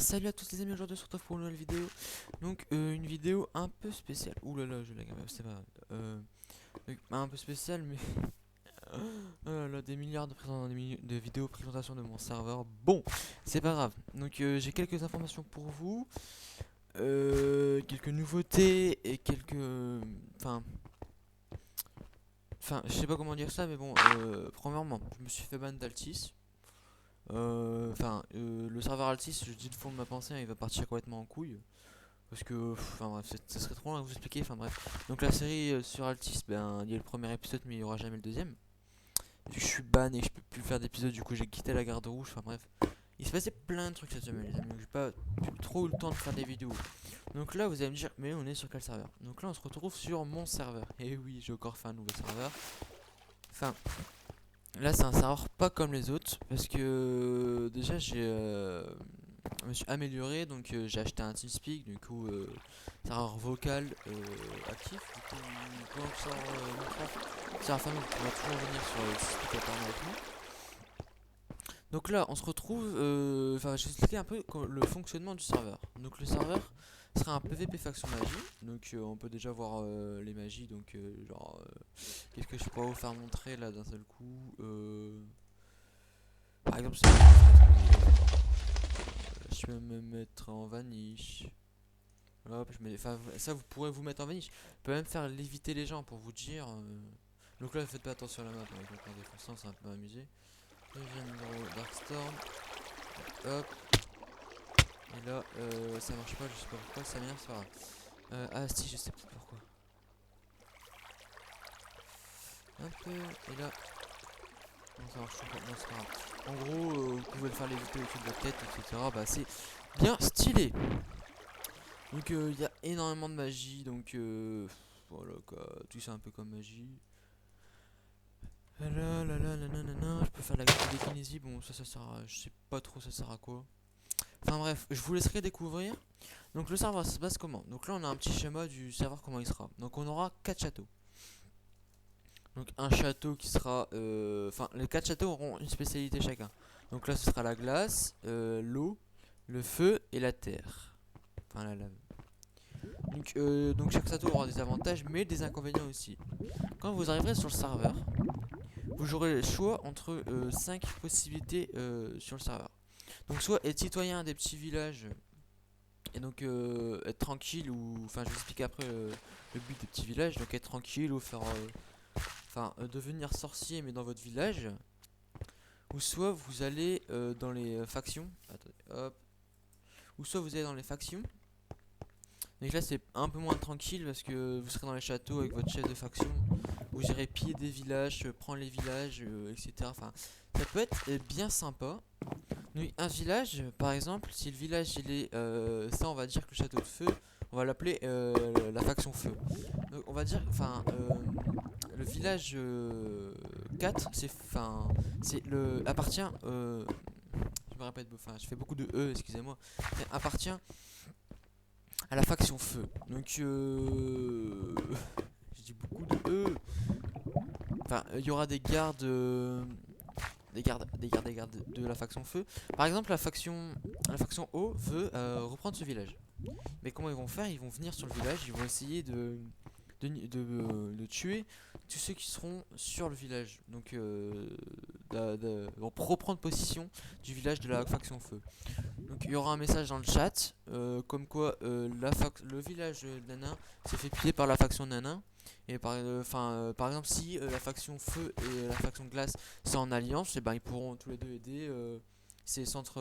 salut à tous les amis, aujourd'hui on se retrouve pour une nouvelle vidéo. Donc une vidéo un peu spéciale. Ouh là là, je la gamme, c'est pas grave. Un peu spéciale mais oh là là, des milliards de vidéos présentation de mon serveur. Bon, c'est pas grave. Donc j'ai quelques informations pour vous, quelques nouveautés et quelques je sais pas comment dire ça, mais bon, premièrement, je me suis fait ban d'Altis. Le serveur Altis, je dis le fond de ma pensée, hein, il va partir complètement en couille. Parce que, enfin bref, ça serait trop long à vous expliquer, enfin bref. Donc la série sur Altis, ben il y a le premier épisode mais il y aura jamais le deuxième. Vu que je suis ban et que je peux plus faire d'épisode, du coup j'ai quitté la garde rouge, enfin bref. Il se passait plein de trucs cette semaine les amis, donc j'ai pas trop eu le temps de faire des vidéos. Donc là vous allez me dire, mais on est sur quel serveur? Donc là on se retrouve sur mon serveur. Et oui, j'ai encore fait un nouveau serveur. Enfin, là c'est un serveur pas comme les autres, parce que déjà je me suis amélioré, donc j'ai acheté un TeamSpeak, du coup serveur vocal actif, du coup pendant que je sors Minecraft, c'est la famille, vous pourrez toujours venir sur le TeamSpeak et parler avec nous. Donc là on se retrouve, je vais expliquer un peu le fonctionnement du serveur. Donc le serveur sera un PVP faction magie, donc on peut déjà voir les magies, donc qu'est-ce que je pourrais vous faire montrer là d'un seul coup, par exemple je vais me mettre en vanish. Hop, enfin, ça vous pourrez vous mettre en vanish. Je peux même faire léviter les gens pour vous dire. Donc là, faites pas attention à la map, hein, je vais faire des fonctions, c'est un peu amusé. Je viens de Darkstorm. Hop. Et là, ça marche pas, je sais pas pourquoi, ça m'énerve, c'est pas grave. Ah si, je sais peut-être pourquoi. Un peu, et là. Non, ça marche pas, non, c'est pas grave. En gros, vous pouvez le faire léviter au-dessus de votre tête, etc. Bah, c'est bien stylé. Donc il y a énormément de magie, donc voilà quoi, tout ça un peu comme magie. Je peux faire la télékinésie, bon ça sert à, je sais pas trop ça sert à quoi. Enfin bref, je vous laisserai découvrir. Donc le serveur ça se passe comment? Donc là on a un petit schéma du serveur comment il sera. Donc on aura 4 châteaux. Donc un château qui sera, les 4 châteaux auront une spécialité chacun. Donc là ce sera la glace, l'eau, le feu et la terre. Enfin la lave. Donc chaque château aura des avantages mais des inconvénients aussi. Quand vous arriverez sur le serveur, vous aurez le choix entre 5 possibilités sur le serveur. Donc soit être citoyen des petits villages et donc être tranquille ou enfin je vais expliquer après le but des petits villages, donc être tranquille ou faire devenir sorcier mais dans votre village, ou soit vous allez dans les factions. Attendez, hop. Ou soit vous allez dans les factions. Donc là c'est un peu moins tranquille parce que vous serez dans les châteaux avec votre chef de faction. Vous irez piller des villages, prendre les villages, etc. Enfin, ça peut être bien sympa. Donc, un village, par exemple, si le village il est, ça on va dire que le château de feu, on va l'appeler la faction feu. Donc on va dire, le village 4, c'est appartient, je me répète, enfin, je fais beaucoup de excusez-moi, appartient à la faction feu. Donc je dis beaucoup de Enfin, il y aura des gardes, des gardes de la faction feu. Par exemple, la faction eau veut reprendre ce village. Mais comment ils vont faire? Ils vont venir sur le village, ils vont essayer de tuer tous ceux qui seront sur le village. Donc, pour reprendre possession du village de la faction feu. Donc, il y aura un message dans le chat, comme quoi le village nanin s'est fait piller par la faction nanin. Et par exemple, si la faction feu et la faction glace sont en alliance, et ben ils pourront tous les deux aider ces centres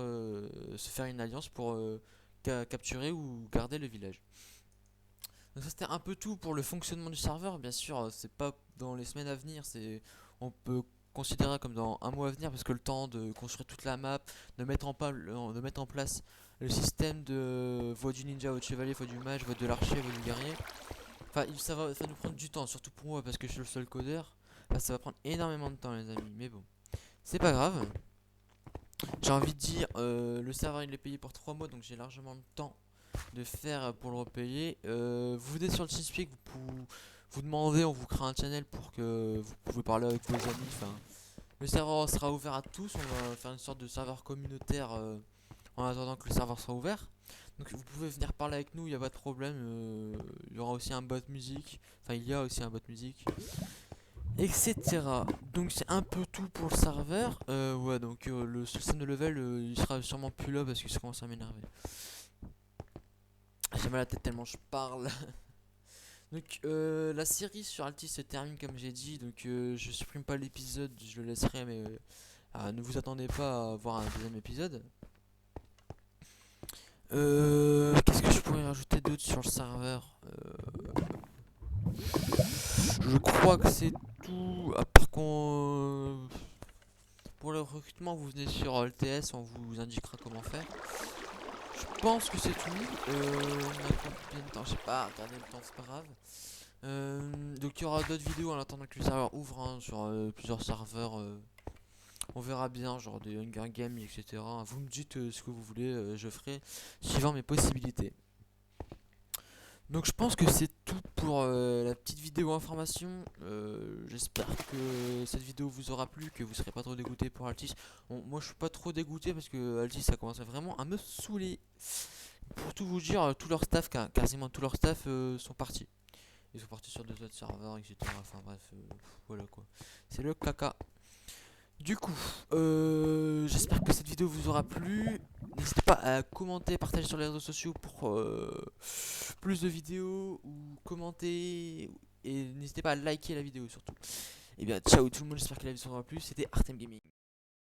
se faire une alliance pour capturer ou garder le village. Donc ça c'était un peu tout pour le fonctionnement du serveur. Bien sûr, c'est pas dans les semaines à venir, on peut considérer comme dans un mois à venir parce que le temps de construire toute la map, de mettre en place le système de voie du ninja, voie du chevalier, voie du mage, voie de l'archer, voie du guerrier. Enfin, ça va nous prendre du temps, surtout pour moi parce que je suis le seul codeur. Enfin, ça va prendre énormément de temps, les amis. Mais bon, c'est pas grave. J'ai envie de dire, le serveur il est payé pour 3 mois, donc j'ai largement le temps de faire pour le repayer. Vous venez sur le TeamSpeak, vous demandez, on vous crée un channel pour que vous pouvez parler avec vos amis. Enfin, le serveur sera ouvert à tous. On va faire une sorte de serveur communautaire en attendant que le serveur soit ouvert. Donc vous pouvez venir parler avec nous, il n'y a pas de problème. Il y aura aussi un bot musique, enfin il y a aussi un bot musique, etc. Donc c'est un peu tout pour le serveur. Ouais, donc le système de level, il sera sûrement plus là parce que ça commence à m'énerver. J'ai mal à la tête tellement je parle. Donc la série sur Altis se termine comme j'ai dit, donc je supprime pas l'épisode, je le laisserai, mais ne vous attendez pas à voir un deuxième épisode. Qu'est-ce que je pourrais rajouter d'autre sur le serveur? Je crois que c'est tout, à part qu'on... pour le recrutement, vous venez sur LTS, on vous indiquera comment faire. Je pense que c'est tout. On a combien de temps? J'ai pas regardé le temps, c'est pas grave. Donc il y aura d'autres vidéos en attendant que le serveur ouvre hein, sur plusieurs serveurs. On verra bien, genre des Hunger Games, etc. Vous me dites ce que vous voulez, je ferai suivant mes possibilités. Donc je pense que c'est tout pour la petite vidéo information. J'espère que cette vidéo vous aura plu, que vous serez pas trop dégoûté pour Altis. Bon, moi je suis pas trop dégoûté parce que Altis ça commence vraiment à me saouler. Pour tout vous dire, tout leur staff, quasiment tout leur staff sont partis. Ils sont partis sur des autres serveurs, etc. Enfin bref, voilà quoi. C'est le caca. Du coup, j'espère que cette vidéo vous aura plu. N'hésitez pas à commenter, partager sur les réseaux sociaux pour plus de vidéos ou commenter. Et n'hésitez pas à liker la vidéo surtout. Et bien, ciao tout le monde, j'espère que la vidéo vous aura plu. C'était Artem Gaming.